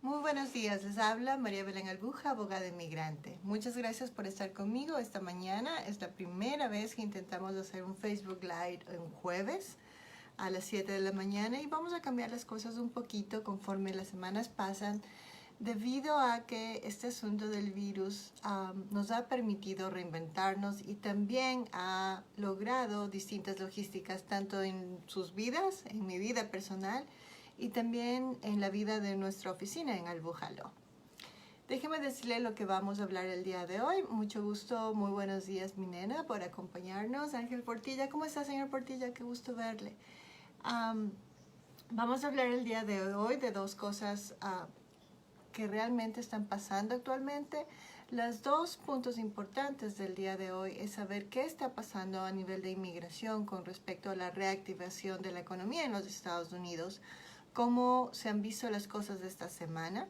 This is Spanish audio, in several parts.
Muy buenos días, les habla María Belén Albuja, abogada inmigrante. Muchas gracias por estar conmigo esta mañana. Es la primera vez que intentamos hacer un Facebook Live en jueves a las 7 de la mañana y vamos a cambiar las cosas un poquito conforme las semanas pasan debido a que este asunto del virus nos ha permitido reinventarnos y también ha logrado distintas logísticas tanto en sus vidas, en mi vida personal y también en la vida de nuestra oficina en Albuja Law. Déjeme decirle lo que vamos a hablar el día de hoy. Mucho gusto, muy buenos días mi nena por acompañarnos. Ángel Portilla, ¿cómo está señor Portilla? Qué gusto verle. Vamos a hablar el día de hoy de dos cosas que realmente están pasando actualmente. Los dos puntos importantes del día de hoy es saber qué está pasando a nivel de inmigración con respecto a la reactivación de la economía en los Estados Unidos, cómo se han visto las cosas de esta semana.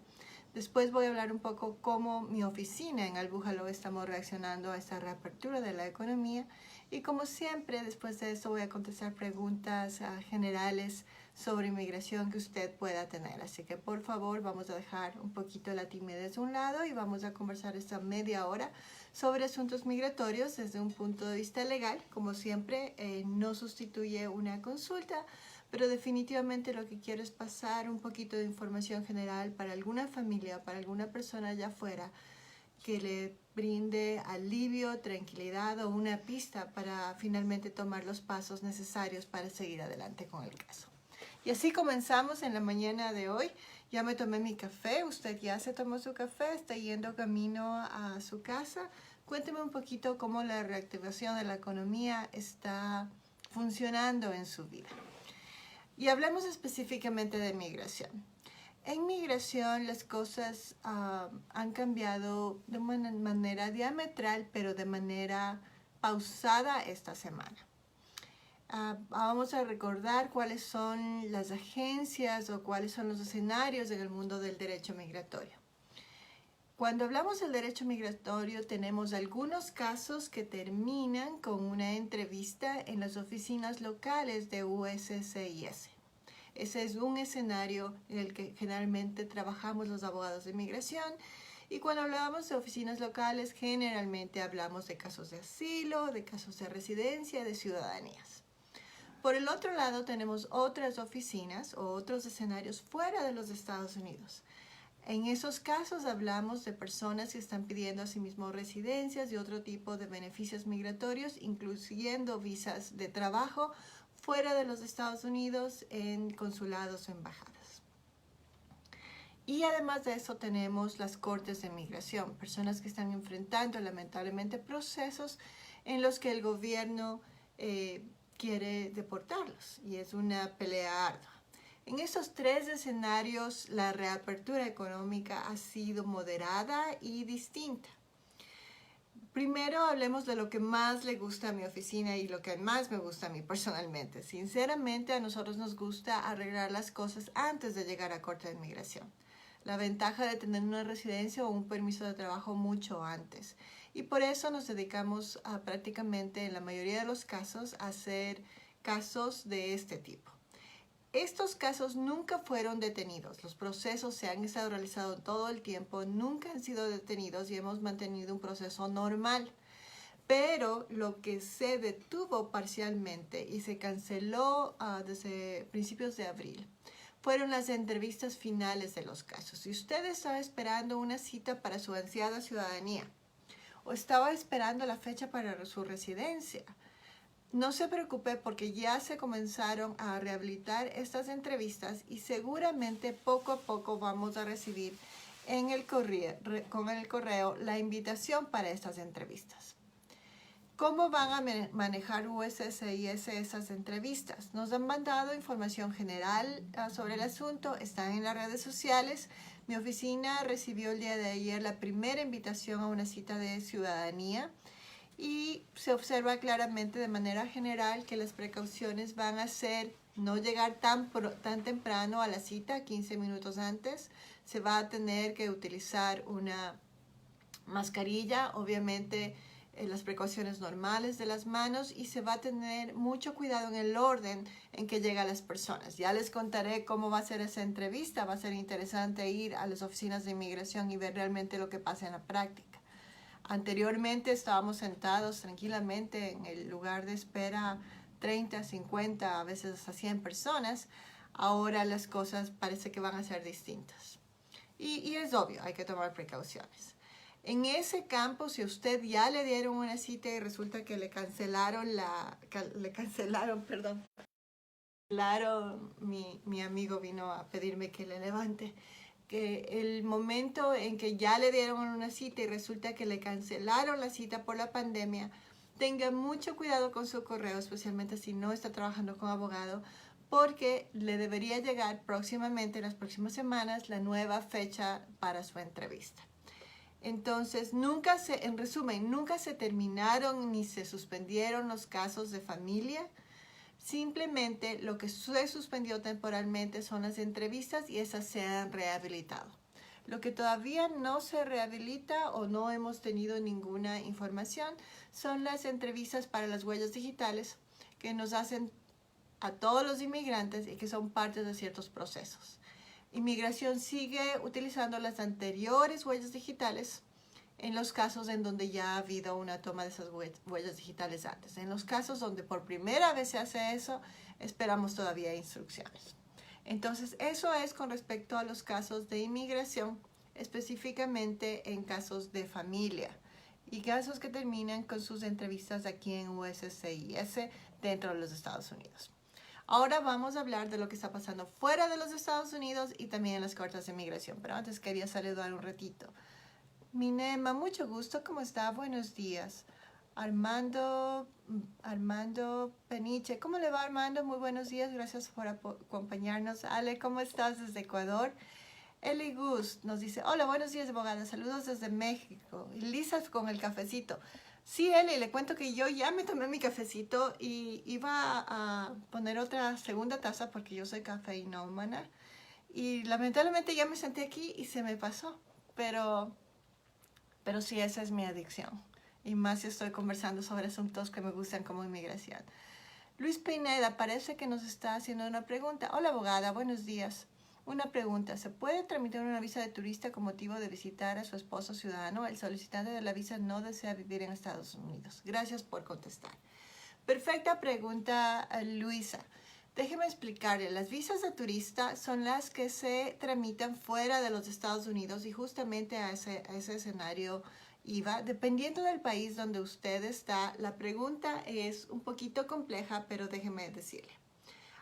Después voy a hablar un poco cómo mi oficina en Albuja Law estamos reaccionando a esta reapertura de la economía. Y como siempre, después de esto voy a contestar preguntas generales sobre inmigración que usted pueda tener. Así que por favor vamos a dejar un poquito la timidez a un lado y vamos a conversar esta media hora sobre asuntos migratorios desde un punto de vista legal. Como siempre, no sustituye una consulta, pero definitivamente lo que quiero es pasar un poquito de información general para alguna familia, para alguna persona allá afuera que le brinde alivio, tranquilidad o una pista para finalmente tomar los pasos necesarios para seguir adelante con el caso. Y así comenzamos en la mañana de hoy. Ya me tomé mi café, usted ya se tomó su café, está yendo camino a su casa. Cuénteme un poquito cómo la reactivación de la economía está funcionando en su vida. Y hablemos específicamente de migración. En migración las cosas han cambiado de una manera diametral, pero de manera pausada esta semana. Vamos a recordar cuáles son las agencias o cuáles son los escenarios en el mundo del derecho migratorio. Cuando hablamos del derecho migratorio tenemos algunos casos que terminan con una entrevista en las oficinas locales de USCIS. Ese es un escenario en el que generalmente trabajamos los abogados de inmigración. Y cuando hablamos de oficinas locales, generalmente hablamos de casos de asilo, de casos de residencia, de ciudadanías. Por el otro lado, tenemos otras oficinas o otros escenarios fuera de los Estados Unidos. En esos casos hablamos de personas que están pidiendo asimismo residencias y otro tipo de beneficios migratorios, incluyendo visas de trabajo fuera de los Estados Unidos en consulados o embajadas. Y además de eso tenemos las cortes de migración, personas que están enfrentando lamentablemente procesos en los que el gobierno quiere deportarlos y es una pelea ardua. En estos tres escenarios la reapertura económica ha sido moderada y distinta. Primero hablemos de lo que más le gusta a mi oficina y lo que más me gusta a mí personalmente. Sinceramente a nosotros nos gusta arreglar las cosas antes de llegar a corte de inmigración. La ventaja de tener una residencia o un permiso de trabajo mucho antes. Y por eso nos dedicamos a prácticamente en la mayoría de los casos a hacer casos de este tipo. Estos casos nunca fueron detenidos, los procesos se han estado realizando todo el tiempo, nunca han sido detenidos y hemos mantenido un proceso normal. Pero lo que se detuvo parcialmente y se canceló desde principios de abril fueron las entrevistas finales de los casos. Si usted estaba esperando una cita para su ansiada ciudadanía o estaba esperando la fecha para su residencia, no se preocupe porque ya se comenzaron a rehabilitar estas entrevistas y seguramente poco a poco vamos a recibir con el correo la invitación para estas entrevistas. ¿Cómo van a manejar USCIS esas entrevistas? Nos han mandado información general sobre el asunto, están en las redes sociales. Mi oficina recibió el día de ayer la primera invitación a una cita de ciudadanía. Y se observa claramente de manera general que las precauciones van a ser no llegar tan temprano a la cita, 15 minutos antes. Se va a tener que utilizar una mascarilla, obviamente las precauciones normales de las manos y se va a tener mucho cuidado en el orden en que llegan las personas. Ya les contaré cómo va a ser esa entrevista. Va a ser interesante ir a las oficinas de inmigración y ver realmente lo que pasa en la práctica. Anteriormente estábamos sentados tranquilamente en el lugar de espera 30, 50, a veces hasta 100 personas. Ahora las cosas parece que van a ser distintas. Y es obvio, hay que tomar precauciones. En ese campo, si usted ya le dieron una cita y resulta que le cancelaron mi amigo vino a pedirme que le levante, que el momento en que ya le dieron una cita y resulta que le cancelaron la cita por la pandemia, tenga mucho cuidado con su correo, especialmente si no está trabajando con abogado, porque le debería llegar próximamente, en las próximas semanas, la nueva fecha para su entrevista. Entonces, en resumen, nunca se terminaron ni se suspendieron los casos de familia. Simplemente lo que se suspendió temporalmente son las entrevistas y esas se han rehabilitado. Lo que todavía no se rehabilita o no hemos tenido ninguna información son las entrevistas para las huellas digitales que nos hacen a todos los inmigrantes y que son parte de ciertos procesos. Inmigración sigue utilizando las anteriores huellas digitales en los casos en donde ya ha habido una toma de esas huellas digitales antes. En los casos donde por primera vez se hace eso, esperamos todavía instrucciones. Entonces, eso es con respecto a los casos de inmigración, específicamente en casos de familia y casos que terminan con sus entrevistas aquí en USCIS dentro de los Estados Unidos. Ahora vamos a hablar de lo que está pasando fuera de los Estados Unidos y también en las cortes de inmigración. Pero antes quería saludar un ratito. Minema, mucho gusto, ¿cómo está? Buenos días. Armando Peniche, ¿cómo le va, Armando? Muy buenos días, gracias por acompañarnos. Ale, ¿cómo estás desde Ecuador? Eli Gus nos dice, hola, buenos días, abogada, saludos desde México. Y Lisa con el cafecito. Sí, Eli, le cuento que yo ya me tomé mi cafecito y iba a poner otra segunda taza porque yo soy cafeinómana. Y lamentablemente ya me senté aquí y se me pasó, pero sí, esa es mi adicción. Y más si estoy conversando sobre asuntos que me gustan como inmigración. Luis Pineda parece que nos está haciendo una pregunta. Hola, abogada, buenos días. Una pregunta. ¿Se puede tramitar una visa de turista con motivo de visitar a su esposo ciudadano? El solicitante de la visa no desea vivir en Estados Unidos. Gracias por contestar. Perfecta pregunta, Luisa. Déjeme explicarle. Las visas de turista son las que se tramitan fuera de los Estados Unidos y justamente a ese escenario iba. Dependiendo del país donde usted está, la pregunta es un poquito compleja, pero déjeme decirle.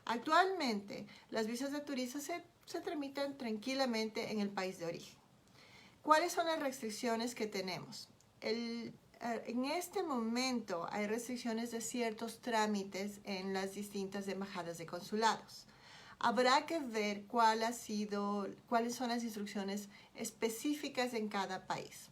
Actualmente, las visas de turista se tramitan tranquilamente en el país de origen. ¿Cuáles son las restricciones que tenemos? En este momento hay restricciones de ciertos trámites en las distintas embajadas de consulados. Habrá que ver cuáles son las instrucciones específicas en cada país.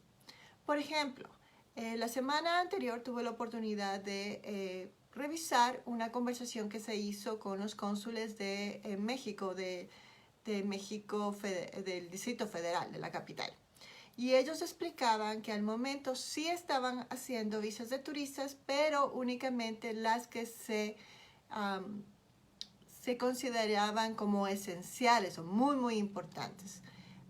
Por ejemplo, la semana anterior tuve la oportunidad de revisar una conversación que se hizo con los cónsules de México, del Distrito Federal, de la capital. Y ellos explicaban que al momento sí estaban haciendo visas de turistas, pero únicamente las que se consideraban como esenciales o muy, muy importantes.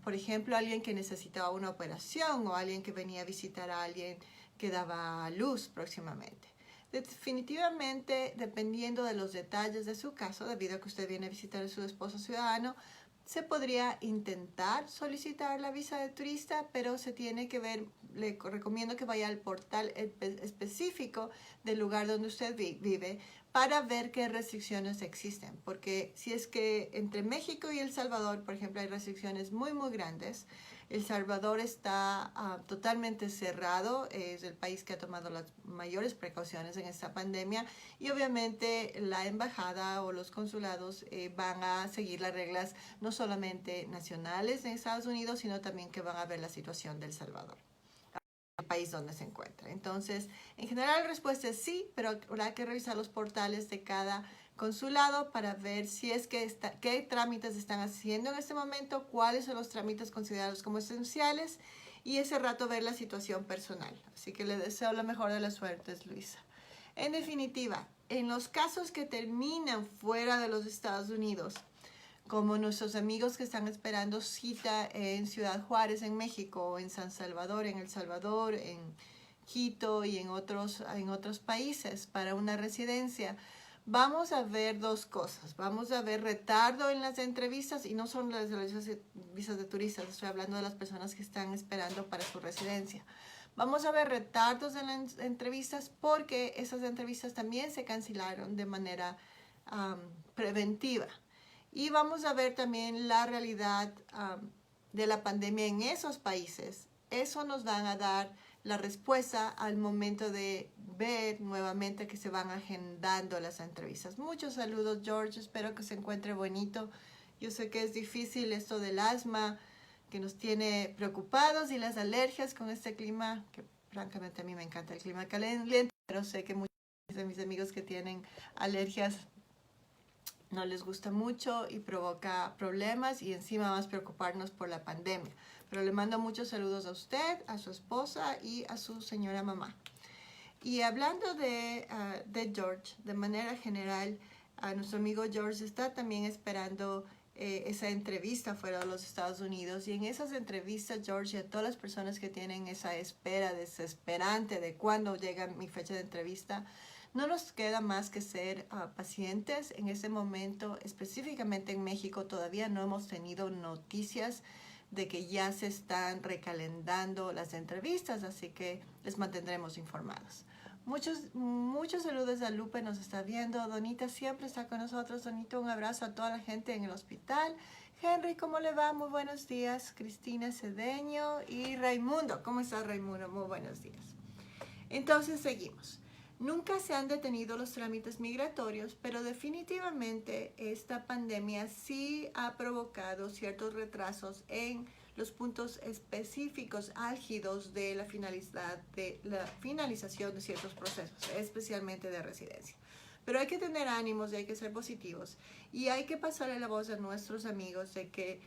Por ejemplo, alguien que necesitaba una operación o alguien que venía a visitar a alguien que daba a luz próximamente. Definitivamente, dependiendo de los detalles de su caso, debido a que usted viene a visitar a su esposo ciudadano, se podría intentar solicitar la visa de turista, pero se tiene que ver, le recomiendo que vaya al portal específico del lugar donde usted vive para ver qué restricciones existen. Porque si es que entre México y El Salvador, por ejemplo, hay restricciones muy, muy grandes. El Salvador está totalmente cerrado, es el país que ha tomado las mayores precauciones en esta pandemia y obviamente la embajada o los consulados van a seguir las reglas no solamente nacionales en Estados Unidos, sino también que van a ver la situación del Salvador, el país donde se encuentra. Entonces, en general la respuesta es sí, pero habrá que revisar los portales de cada consulado para ver si es que qué trámites están haciendo en este momento, cuáles son los trámites considerados como esenciales y ese rato ver la situación personal. Así que le deseo la mejor de las suertes, Luisa. En definitiva, en los casos que terminan fuera de los Estados Unidos, como nuestros amigos que están esperando cita en Ciudad Juárez, en México, o en San Salvador, en El Salvador, en Quito y en otros países para una residencia, vamos a ver dos cosas. Vamos a ver retardo en las entrevistas, y no son las visas de turistas, estoy hablando de las personas que están esperando para su residencia. Vamos a ver retardos en las entrevistas porque esas entrevistas también se cancelaron de manera preventiva. Y vamos a ver también la realidad de la pandemia en esos países. Eso nos van a dar la respuesta al momento de ver nuevamente que se van agendando las entrevistas. Muchos saludos, George. Espero que se encuentre bonito. Yo sé que es difícil esto del asma, que nos tiene preocupados, y las alergias con este clima, que francamente a mí me encanta el clima caliente, pero sé que muchos de mis amigos que tienen alergias no les gusta mucho y provoca problemas, y encima más preocuparnos por la pandemia. Pero le mando muchos saludos a usted, a su esposa y a su señora mamá. Y hablando de George, de manera general, nuestro amigo George está también esperando esa entrevista fuera de los Estados Unidos. Y en esas entrevistas, George, y a todas las personas que tienen esa espera desesperante de cuándo llega mi fecha de entrevista, no nos queda más que ser pacientes. En ese momento, específicamente en México, todavía no hemos tenido noticias de que ya se están recalendando las entrevistas, así que les mantendremos informados. Muchos saludos a Lupe, nos está viendo. Donita siempre está con nosotros. Donita, un abrazo a toda la gente en el hospital. Henry, ¿cómo le va? Muy buenos días. Cristina Cedeño y Raimundo. ¿Cómo estás, Raimundo? Muy buenos días. Entonces, seguimos. Nunca se han detenido los trámites migratorios, pero definitivamente esta pandemia sí ha provocado ciertos retrasos en los puntos específicos álgidos de la finalización de ciertos procesos, especialmente de residencia. Pero hay que tener ánimos y hay que ser positivos, y hay que pasarle la voz a nuestros amigos de que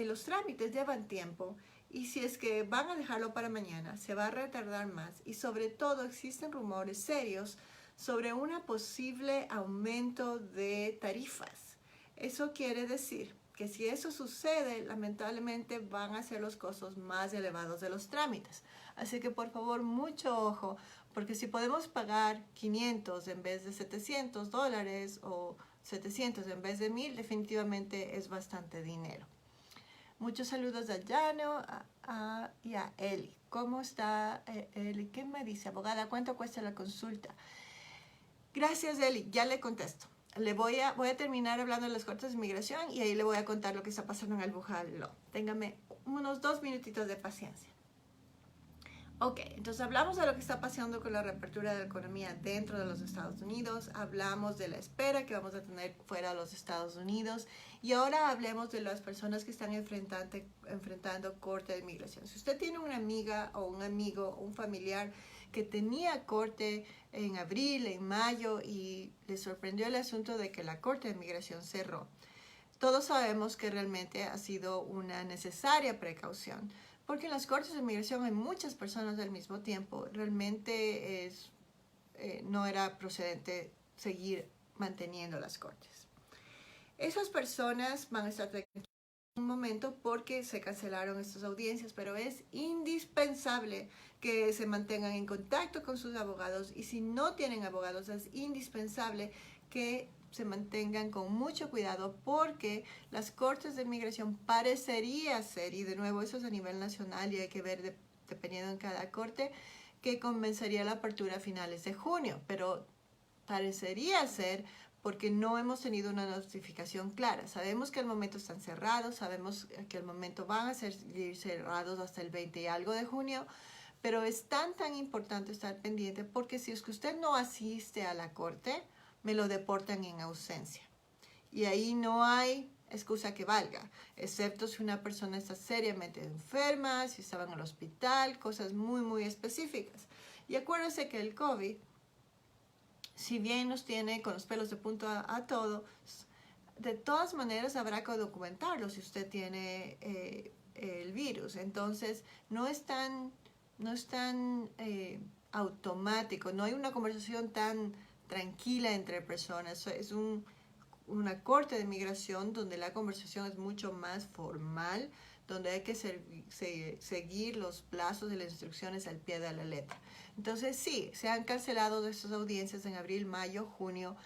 los trámites llevan tiempo. Y si es que van a dejarlo para mañana, se va a retardar más, y sobre todo existen rumores serios sobre un posible aumento de tarifas. Eso quiere decir que si eso sucede, lamentablemente van a ser los costos más elevados de los trámites. Así que por favor, mucho ojo, porque si podemos pagar 500 en vez de $700 o 700 en vez de 1000, definitivamente es bastante dinero. Muchos saludos a Llano y a Eli. ¿Cómo está Eli? ¿Qué me dice, abogada? ¿Cuánto cuesta la consulta? Gracias, Eli. Ya le contesto. Voy a terminar hablando de las cortes de inmigración y ahí le voy a contar lo que está pasando en el Bujalo. Téngame unos 2 minutitos de paciencia. Ok, entonces hablamos de lo que está pasando con la reapertura de la economía dentro de los Estados Unidos, hablamos de la espera que vamos a tener fuera de los Estados Unidos, y ahora hablemos de las personas que están enfrentando corte de inmigración. Si usted tiene una amiga o un amigo o un familiar que tenía corte en abril, en mayo, y le sorprendió el asunto de que la corte de inmigración cerró, todos sabemos que realmente ha sido una necesaria precaución, porque en las cortes de inmigración hay muchas personas al mismo tiempo. Realmente no era procedente seguir manteniendo las cortes. Esas personas van a estar tranquilas en un momento porque se cancelaron estas audiencias, pero es indispensable que se mantengan en contacto con sus abogados, y si no tienen abogados es indispensable que se mantengan con mucho cuidado, porque las cortes de inmigración parecería ser, y de nuevo eso es a nivel nacional y hay que ver dependiendo en cada corte, que comenzaría la apertura a finales de junio, pero parecería ser porque no hemos tenido una notificación clara. Sabemos que al momento están cerrados, sabemos que al momento van a seguir cerrados hasta el 20 y algo de junio, pero es tan importante estar pendiente, porque si es que usted no asiste a la corte, me lo deportan en ausencia. Y ahí no hay excusa que valga, excepto si una persona está seriamente enferma, si estaba en el hospital, cosas muy específicas. Y acuérdense que el COVID si bien nos tiene con los pelos de punta a todos, de todas maneras habrá que documentarlo si usted tiene el virus. Entonces, no es tan automático, no hay una conversación tan tranquila entre personas. Es una corte de migración donde la conversación es mucho más formal, donde hay que seguir los plazos y las instrucciones al pie de la letra. Entonces, sí, se han cancelado de estas audiencias en abril, mayo, junio.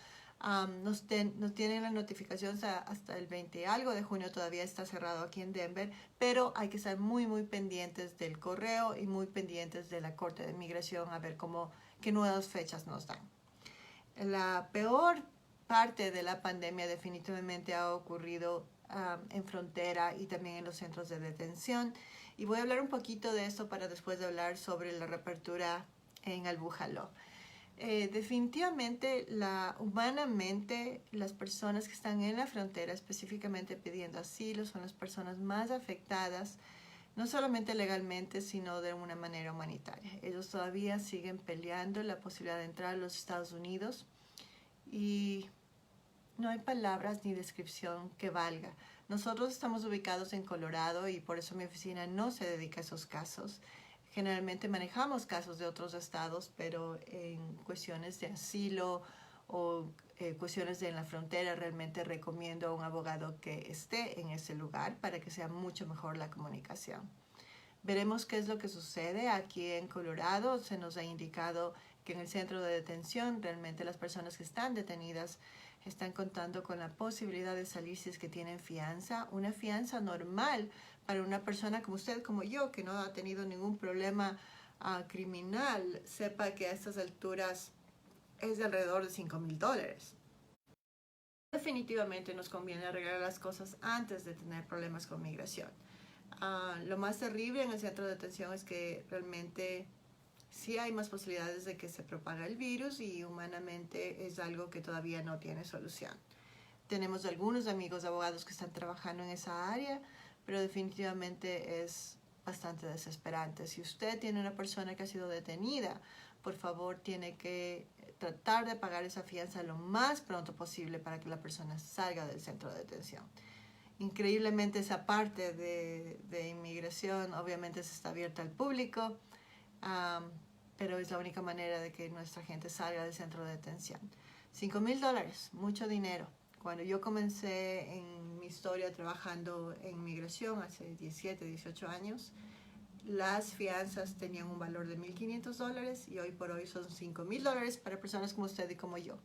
Nos tienen las notificaciones hasta el 20 y algo de junio, todavía está cerrado aquí en Denver, pero hay que estar muy, muy pendientes del correo y muy pendientes de la Corte de Migración a ver qué nuevas fechas nos dan. La peor parte de la pandemia definitivamente ha ocurrido en frontera y también en los centros de detención. Y voy a hablar un poquito de esto para después de hablar sobre la reapertura en Al Buffalo. Definitivamente, humanamente, las personas que están en la frontera, específicamente pidiendo asilo, son las personas más afectadas, no solamente legalmente, sino de una manera humanitaria. Ellos todavía siguen peleando la posibilidad de entrar a los Estados Unidos y no hay palabras ni descripción que valga. Nosotros estamos ubicados en Colorado y por eso mi oficina no se dedica a esos casos. Generalmente manejamos casos de otros estados, pero en cuestiones de asilo o cuestiones en la frontera realmente recomiendo a un abogado que esté en ese lugar para que sea mucho mejor la comunicación. Veremos qué es lo que sucede aquí en Colorado. Se nos ha indicado que en el centro de detención realmente las personas que están detenidas están contando con la posibilidad de salir si es que tienen fianza, una fianza normal para una persona como usted, como yo, que no ha tenido ningún problema criminal, sepa que a estas alturas es de alrededor de $5,000. Definitivamente nos conviene arreglar las cosas antes de tener problemas con migración. Lo más terrible en el centro de detención es que realmente sí hay más posibilidades de que se propague el virus y humanamente es algo que todavía no tiene solución. Tenemos algunos amigos abogados que están trabajando en esa área, pero definitivamente es bastante desesperante. Si usted tiene una persona que ha sido detenida, por favor tiene que tratar de pagar esa fianza lo más pronto posible para que la persona salga del centro de detención. Increíblemente esa parte de inmigración obviamente se está abierta al público, pero es la única manera de que nuestra gente salga del centro de detención. $5,000, mucho dinero. Cuando yo comencé en mi historia trabajando en migración hace 17, 18 años, las fianzas tenían un valor de $1,500 y hoy por hoy son $5,000 para personas como usted y como yo.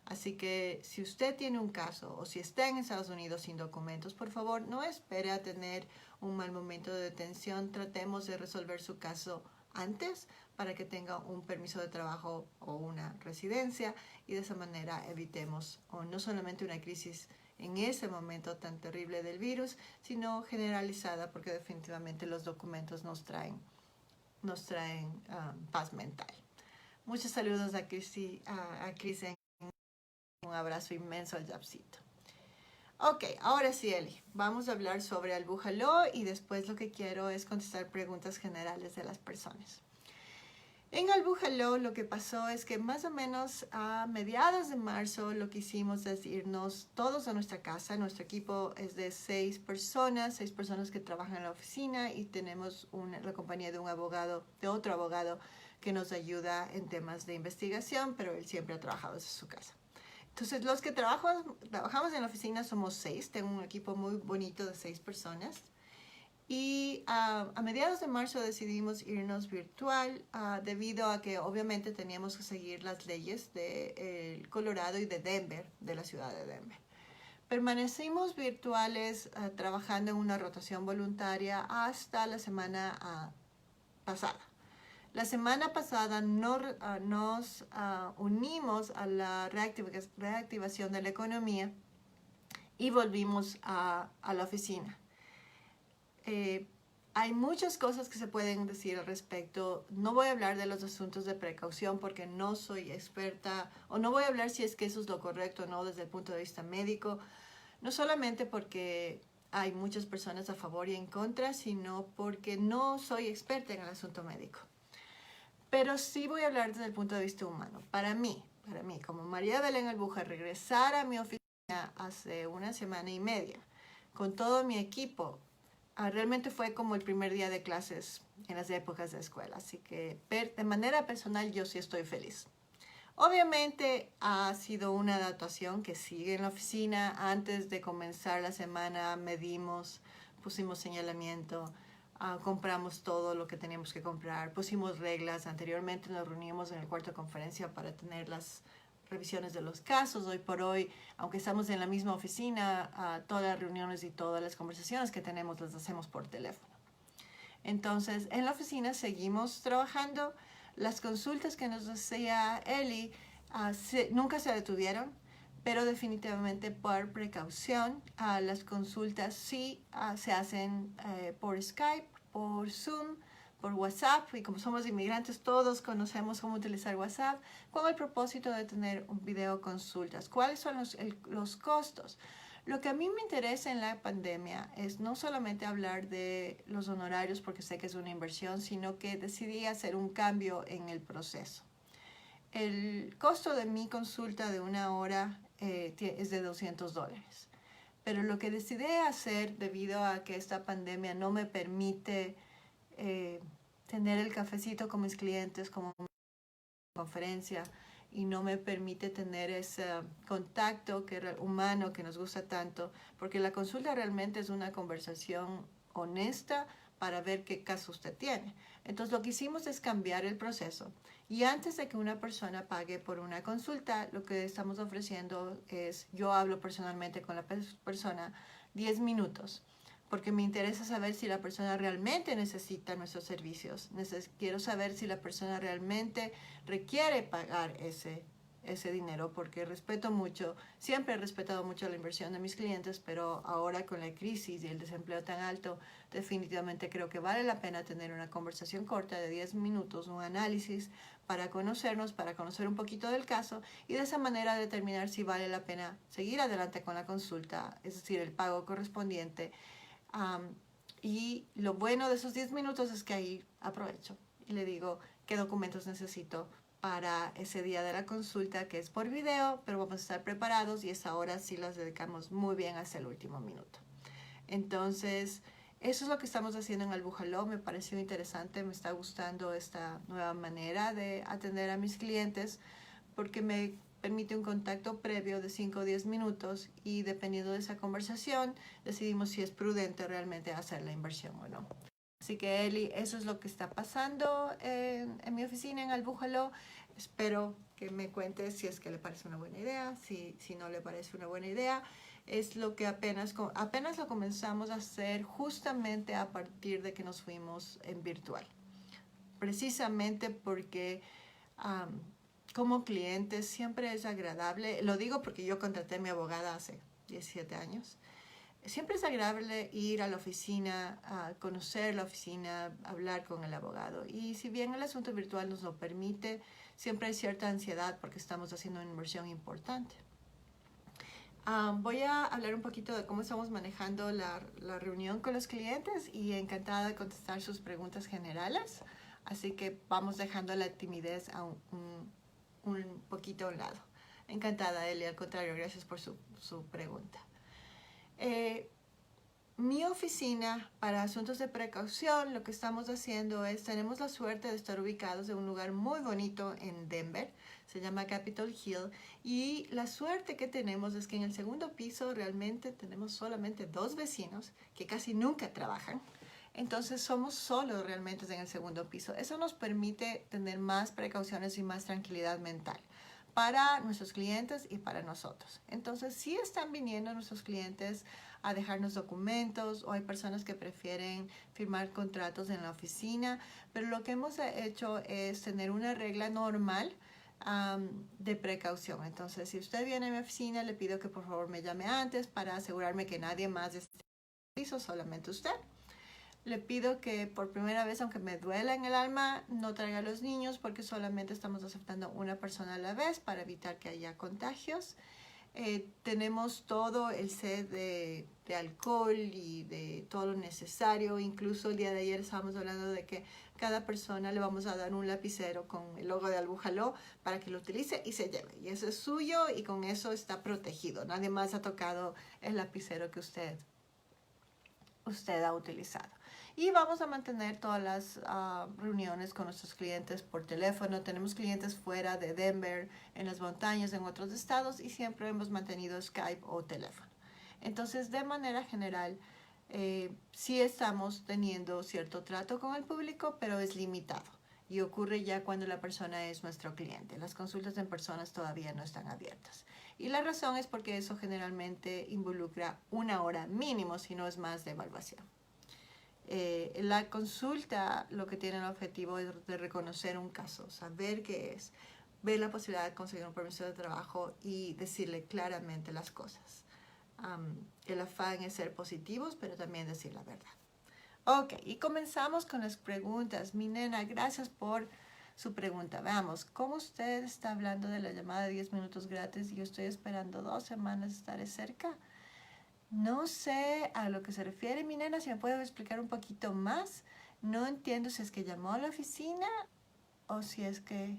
Así que si usted tiene un caso o si está en Estados Unidos sin documentos, por favor no espere a tener un mal momento de detención. Tratemos de resolver su caso antes para que tenga un permiso de trabajo o una residencia y de esa manera evitemos no solamente una crisis en ese momento tan terrible del virus, sino generalizada, porque definitivamente los documentos nos traen paz mental. Muchos saludos a Cris, un abrazo inmenso al Japsito. Ok, ahora sí, Eli, vamos a hablar sobre Al Buffalo y después lo que quiero es contestar preguntas generales de las personas. En Al Buffalo lo que pasó es que más o menos a mediados de marzo lo que hicimos es irnos todos a nuestra casa. Nuestro equipo es de 6 personas que trabajan en la oficina y tenemos la compañía de otro abogado que nos ayuda en temas de investigación, pero él siempre ha trabajado desde su casa. Entonces los que trabajamos en la oficina somos 6, tengo un equipo muy bonito de 6 personas. Y a mediados de marzo decidimos irnos virtual debido a que obviamente teníamos que seguir las leyes de Colorado y de Denver, de la ciudad de Denver. Permanecimos virtuales trabajando en una rotación voluntaria hasta la semana pasada. La semana pasada nos unimos a la reactivación de la economía y volvimos a la oficina. Hay muchas cosas que se pueden decir al respecto. No voy a hablar de los asuntos de precaución porque no soy experta, o no voy a hablar si es que eso es lo correcto o no desde el punto de vista médico, no solamente porque hay muchas personas a favor y en contra, sino porque no soy experta en el asunto médico. Pero sí voy a hablar desde el punto de vista humano. Para mí, para mí, como María Belén Albuja, regresar a mi oficina hace una semana y media con todo mi equipo, realmente fue como el primer día de clases en las épocas de escuela. Así que de manera personal yo sí estoy feliz. Obviamente ha sido una adaptación que sigue en la oficina. Antes de comenzar la semana medimos, pusimos señalamiento, compramos todo lo que teníamos que comprar, pusimos reglas. Anteriormente nos reuníamos en el cuarto de conferencia para tener las revisiones de los casos. Hoy por hoy, aunque estamos en la misma oficina, todas las reuniones y todas las conversaciones que tenemos las hacemos por teléfono. Entonces, en la oficina seguimos trabajando. Las consultas que nos hacía Eli nunca se detuvieron, pero definitivamente por precaución, las consultas sí se hacen por Skype, por Zoom, por WhatsApp, y como somos inmigrantes todos conocemos cómo utilizar WhatsApp, con el propósito de tener un video consultas. ¿Cuáles son los costos? Lo que a mí me interesa en la pandemia es no solamente hablar de los honorarios porque sé que es una inversión, sino que decidí hacer un cambio en el proceso. El costo de mi consulta de una hora es de $200. Pero lo que decidí hacer debido a que esta pandemia no me permite tener el cafecito con mis clientes como conferencia y no me permite tener ese contacto humano que nos gusta tanto, porque la consulta realmente es una conversación honesta para ver qué caso usted tiene. Entonces lo que hicimos es cambiar el proceso y antes de que una persona pague por una consulta, lo que estamos ofreciendo es, yo hablo personalmente con la persona 10 minutos porque me interesa saber si la persona realmente necesita nuestros servicios. Quiero saber si la persona realmente requiere pagar ese dinero, porque respeto mucho, siempre he respetado mucho la inversión de mis clientes, pero ahora con la crisis y el desempleo tan alto, definitivamente creo que vale la pena tener una conversación corta de 10 minutos, un análisis para conocernos, para conocer un poquito del caso y de esa manera determinar si vale la pena seguir adelante con la consulta, es decir, el pago correspondiente. Y lo bueno de esos 10 minutos es que ahí aprovecho y le digo qué documentos necesito para ese día de la consulta, que es por video, pero vamos a estar preparados y esa hora sí las dedicamos muy bien hasta el último minuto. Entonces, eso es lo que estamos haciendo en Albuja Law. Me pareció interesante, me está gustando esta nueva manera de atender a mis clientes porque me permite un contacto previo de 5 o 10 minutos y dependiendo de esa conversación decidimos si es prudente realmente hacer la inversión o no. Así que Eli, eso es lo que está pasando en mi oficina en Albuja Law. Espero que me cuente si es que le parece una buena idea, si no le parece una buena idea. Es lo que apenas lo comenzamos a hacer justamente a partir de que nos fuimos en virtual. Precisamente porque como cliente siempre es agradable, lo digo porque yo contraté a mi abogada hace 17 años, siempre es agradable ir a la oficina, a conocer la oficina, hablar con el abogado. Y si bien el asunto virtual nos lo permite, siempre hay cierta ansiedad porque estamos haciendo una inversión importante. Voy a hablar un poquito de cómo estamos manejando la reunión con los clientes y encantada de contestar sus preguntas generales. Así que vamos dejando la timidez a un poquito a un lado. Encantada, Eli, al contrario, gracias por su pregunta. Mi oficina para asuntos de precaución, lo que estamos haciendo es, tenemos la suerte de estar ubicados en un lugar muy bonito en Denver, se llama Capitol Hill, y la suerte que tenemos es que en el segundo piso realmente tenemos solamente 2 vecinos que casi nunca trabajan. Entonces somos solos realmente en el segundo piso. Eso nos permite tener más precauciones y más tranquilidad mental para nuestros clientes y para nosotros. Entonces sí están viniendo nuestros clientes a dejarnos documentos o hay personas que prefieren firmar contratos en la oficina, pero lo que hemos hecho es tener una regla normal de precaución. Entonces si usted viene a mi oficina, le pido que por favor me llame antes para asegurarme que nadie más esté en el piso, solamente usted. Le pido que por primera vez, aunque me duela en el alma, no traiga a los niños porque solamente estamos aceptando una persona a la vez para evitar que haya contagios. Tenemos todo el set de de alcohol y de todo lo necesario. Incluso el día de ayer estábamos hablando de que cada persona le vamos a dar un lapicero con el logo de Albujaló para que lo utilice y se lleve. Y eso es suyo y con eso está protegido. Nadie más ha tocado el lapicero que usted ha utilizado. Y vamos a mantener todas las reuniones con nuestros clientes por teléfono. Tenemos clientes fuera de Denver, en las montañas, en otros estados, y siempre hemos mantenido Skype o teléfono. Entonces, de manera general, sí estamos teniendo cierto trato con el público, pero es limitado. Y ocurre ya cuando la persona es nuestro cliente. Las consultas en personas todavía no están abiertas. Y la razón es porque eso generalmente involucra 1 hora mínimo, si no es más, de evaluación. La consulta lo que tiene el objetivo es de reconocer un caso, saber qué es, ver la posibilidad de conseguir un permiso de trabajo y decirle claramente las cosas. El afán es ser positivos, pero también decir la verdad. Ok, y comenzamos con las preguntas. Mi nena, gracias por su pregunta. Veamos, ¿cómo usted está hablando de la llamada de 10 minutos gratis y yo estoy esperando 2 semanas estaré cerca? No sé a lo que se refiere, mi nena, si me puede explicar un poquito más. No entiendo si es que llamó a la oficina o si es que...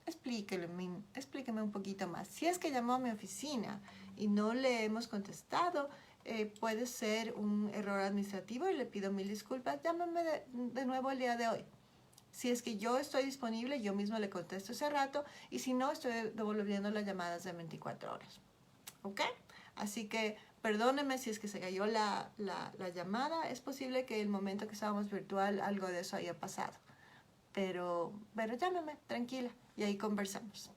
explíqueme un poquito más. Si es que llamó a mi oficina y no le hemos contestado, puede ser un error administrativo y le pido 1000 disculpas. Llámame de nuevo el día de hoy. Si es que yo estoy disponible, yo mismo le contesto ese rato, y si no, estoy devolviendo las llamadas de 24 horas. ¿Ok? Así que perdóneme si es que se cayó la llamada. Es posible que el momento que estábamos virtual algo de eso haya pasado. Pero llámeme, tranquila, y ahí conversamos.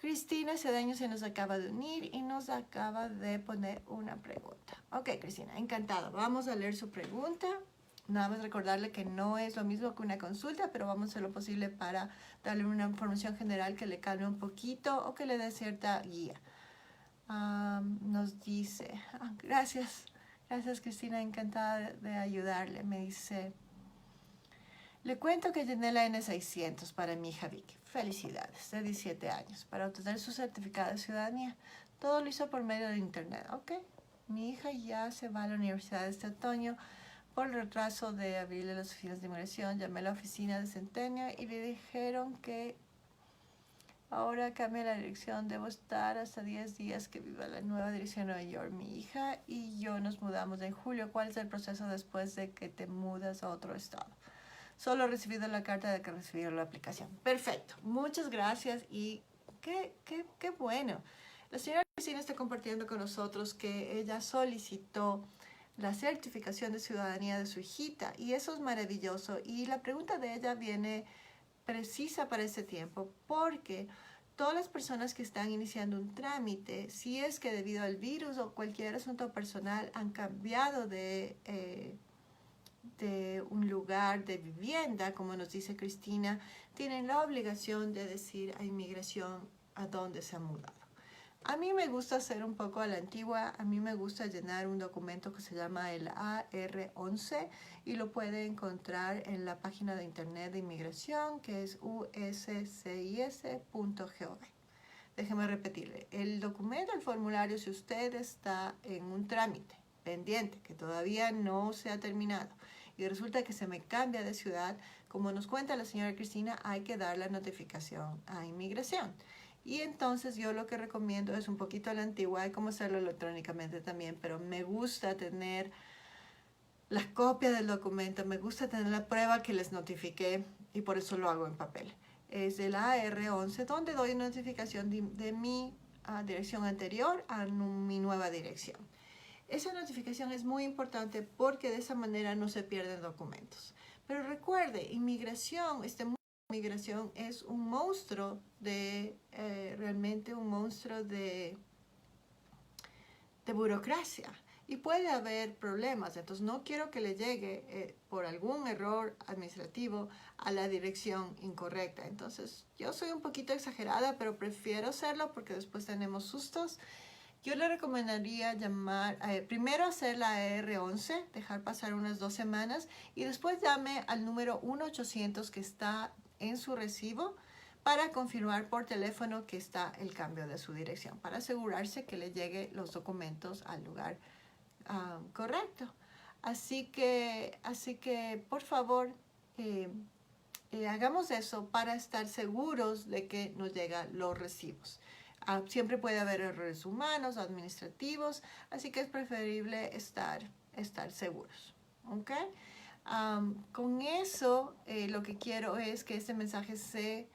Cristina Cedeño se nos acaba de unir y nos acaba de poner una pregunta. Ok, Cristina, encantada. Vamos a leer su pregunta. Nada más recordarle que no es lo mismo que una consulta, pero vamos a hacer lo posible para darle una información general que le calme un poquito o que le dé cierta guía. Nos dice, gracias Cristina, encantada de ayudarle. Me dice, le cuento que llené la N600 para mi hija Vicky. Felicidades, de 17 años, para obtener su certificado de ciudadanía. Todo lo hizo por medio de internet. Ok, mi hija ya se va a la universidad este otoño. Por el retraso de abrirle las oficinas de inmigración, llamé a la oficina de Centennial y le dijeron que ahora cambia la dirección. Debo estar hasta 10 días que viva la nueva dirección en Nueva York. Mi hija y yo nos mudamos en julio. ¿Cuál es el proceso después de que te mudas a otro estado? Solo he recibido la carta de que recibieron la aplicación. Perfecto. Muchas gracias y qué bueno. La señora Cristina está compartiendo con nosotros que ella solicitó la certificación de ciudadanía de su hijita y eso es maravilloso. Y la pregunta de ella viene precisa para este tiempo porque todas las personas que están iniciando un trámite, si es que debido al virus o cualquier asunto personal han cambiado de un lugar de vivienda, como nos dice Cristina, tienen la obligación de decir a inmigración a dónde se han mudado. A mí me gusta hacer un poco a la antigua. A mí me gusta llenar un documento que se llama el AR11 y lo puede encontrar en la página de internet de inmigración, que es uscis.gov. Déjeme repetirle, el documento, el formulario, si usted está en un trámite pendiente que todavía no se ha terminado y resulta que se me cambia de ciudad, como nos cuenta la señora Cristina, hay que dar la notificación a inmigración. Y entonces yo lo que recomiendo es un poquito a la antigua, hay como hacerlo electrónicamente también, pero me gusta tener la copia del documento, me gusta tener la prueba que les notifiqué y por eso lo hago en papel. Es el AR11 donde doy notificación de mi dirección anterior a mi nueva dirección. Esa notificación es muy importante porque de esa manera no se pierden documentos. Pero recuerde, inmigración es un monstruo realmente un monstruo de burocracia y puede haber problemas. Entonces no quiero que le llegue por algún error administrativo a la dirección incorrecta. Entonces yo soy un poquito exagerada, pero prefiero hacerlo porque después tenemos sustos. Yo le recomendaría primero hacer la AR11, dejar pasar unas 2 semanas y después llame al número 1-800 que está en su recibo para confirmar por teléfono que está el cambio de su dirección, para asegurarse que le lleguen los documentos al lugar correcto. Así que por favor, hagamos eso para estar seguros de que nos llegan los recibos. Siempre puede haber errores humanos, administrativos, así que es preferible estar seguros. ¿Ok? Con eso, lo que quiero es que este mensaje se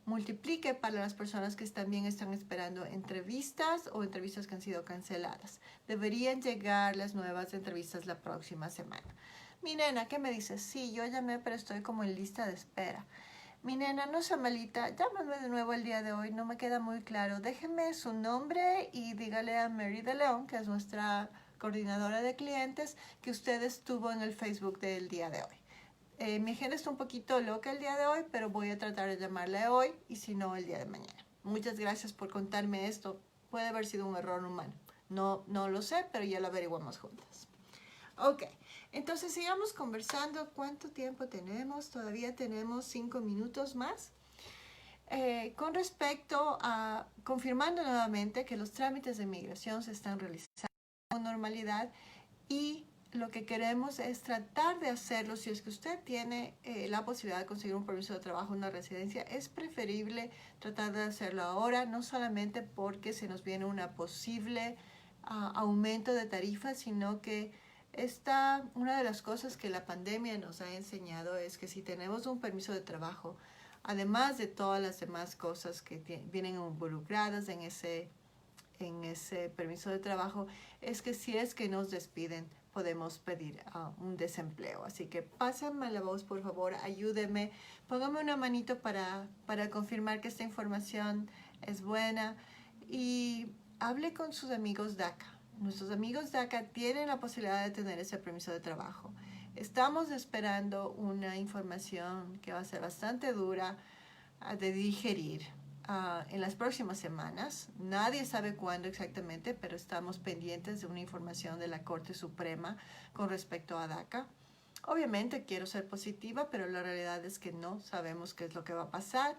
multiplique para las personas que también están esperando entrevistas o entrevistas que han sido canceladas. Deberían llegar las nuevas entrevistas la próxima semana. Mi nena, ¿qué me dices? Sí, yo llamé, pero estoy como en lista de espera. Mi nena, no sea malita, llámame de nuevo el día de hoy, no me queda muy claro. Déjeme su nombre y dígale a Mary de León, que es nuestra coordinadora de clientes, que usted estuvo en el Facebook del día de hoy. Mi agenda está un poquito loca el día de hoy, pero voy a tratar de llamarle hoy y si no, el día de mañana. Muchas gracias por contarme esto. Puede haber sido un error humano. No lo sé, pero ya lo averiguamos juntas. Ok, entonces sigamos conversando. ¿Cuánto tiempo tenemos? Todavía tenemos 5 minutos más. Con respecto a confirmando nuevamente que los trámites de migración se están realizando con normalidad y lo que queremos es tratar de hacerlo. Si es que usted tiene la posibilidad de conseguir un permiso de trabajo en una residencia, es preferible tratar de hacerlo ahora, no solamente porque se nos viene una posible aumento de tarifas, sino que una de las cosas que la pandemia nos ha enseñado es que si tenemos un permiso de trabajo, además de todas las demás cosas que vienen involucradas en ese permiso de trabajo, es que si es que nos despiden, podemos pedir un desempleo. Así que pásenme la voz, por favor, ayúdenme, pónganme una manito para confirmar que esta información es buena y hable con sus amigos DACA. Nuestros amigos DACA tienen la posibilidad de tener ese permiso de trabajo. Estamos esperando una información que va a ser bastante dura de digerir en las próximas semanas. Nadie sabe cuándo exactamente, pero estamos pendientes de una información de la Corte Suprema con respecto a DACA. Obviamente quiero ser positiva, pero la realidad es que no sabemos qué es lo que va a pasar.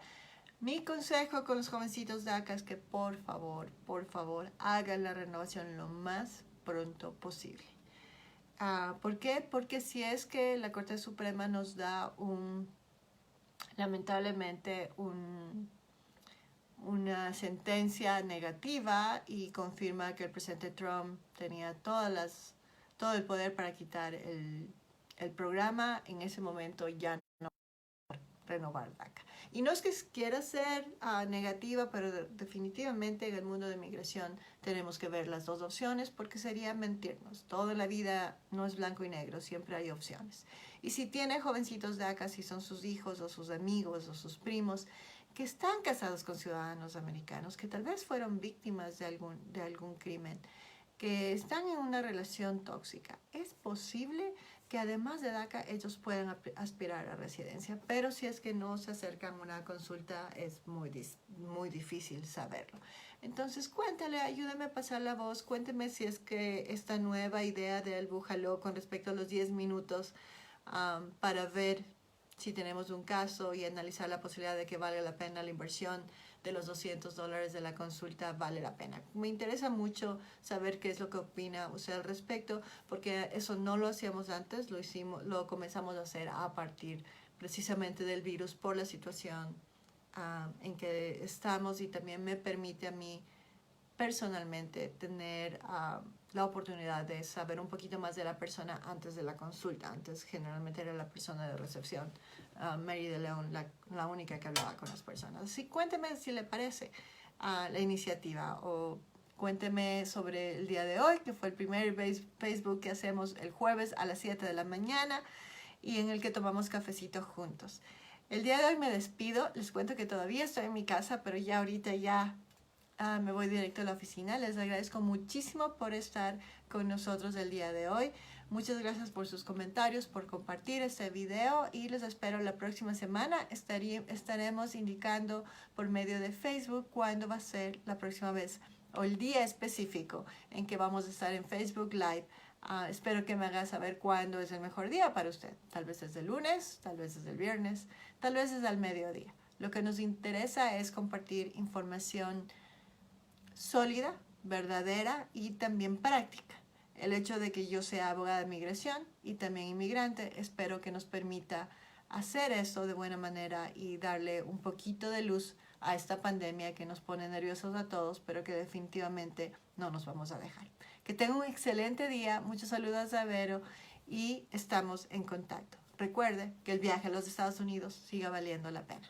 Mi consejo con los jovencitos DACA es que por favor, hagan la renovación lo más pronto posible. ¿Por qué? Porque si es que la Corte Suprema nos da lamentablemente una sentencia negativa y confirma que el presidente Trump tenía todo el poder para quitar el programa, en ese momento ya no renovar DACA. Y no es que quiera ser negativa, pero definitivamente en el mundo de migración tenemos que ver las dos opciones porque sería mentirnos. Toda la vida no es blanco y negro, siempre hay opciones. Y si tiene jovencitos DACA, si son sus hijos o sus amigos o sus primos que están casados con ciudadanos americanos, que tal vez fueron víctimas de algún crimen, que están en una relación tóxica, es posible que además de DACA ellos puedan aspirar a residencia, pero si es que no se acercan a una consulta es muy difícil saberlo. Entonces cuéntale, ayúdame a pasar la voz, cuénteme si es que esta nueva idea del Bújalo con respecto a los 10 minutos para ver si tenemos un caso y analizar la posibilidad de que valga la pena la inversión de los $200 de la consulta, vale la pena. Me interesa mucho saber qué es lo que opina usted al respecto, porque eso no lo hacíamos antes, lo comenzamos a hacer a partir precisamente del virus por la situación en que estamos y también me permite a mí personalmente tener la oportunidad de saber un poquito más de la persona antes de la consulta. Antes generalmente era la persona de recepción, Mary de León, la única que hablaba con las personas. Así cuénteme si le parece la iniciativa o cuénteme sobre el día de hoy, que fue el primer Facebook que hacemos el jueves a las 7 de la mañana y en el que tomamos cafecito juntos. El día de hoy me despido, les cuento que todavía estoy en mi casa, pero ya ahorita me voy directo a la oficina. Les agradezco muchísimo por estar con nosotros el día de hoy. Muchas gracias por sus comentarios, por compartir este video y les espero la próxima semana. Estaremos indicando por medio de Facebook cuándo va a ser la próxima vez o el día específico en que vamos a estar en Facebook Live. Espero que me haga saber cuándo es el mejor día para usted. Tal vez es el lunes, tal vez es el viernes, tal vez es al mediodía. Lo que nos interesa es compartir información sólida, verdadera y también práctica. El hecho de que yo sea abogada de migración y también inmigrante, espero que nos permita hacer eso de buena manera y darle un poquito de luz a esta pandemia que nos pone nerviosos a todos, pero que definitivamente no nos vamos a dejar. Que tenga un excelente día, muchos saludos a Vero y estamos en contacto. Recuerde que el viaje a los Estados Unidos siga valiendo la pena.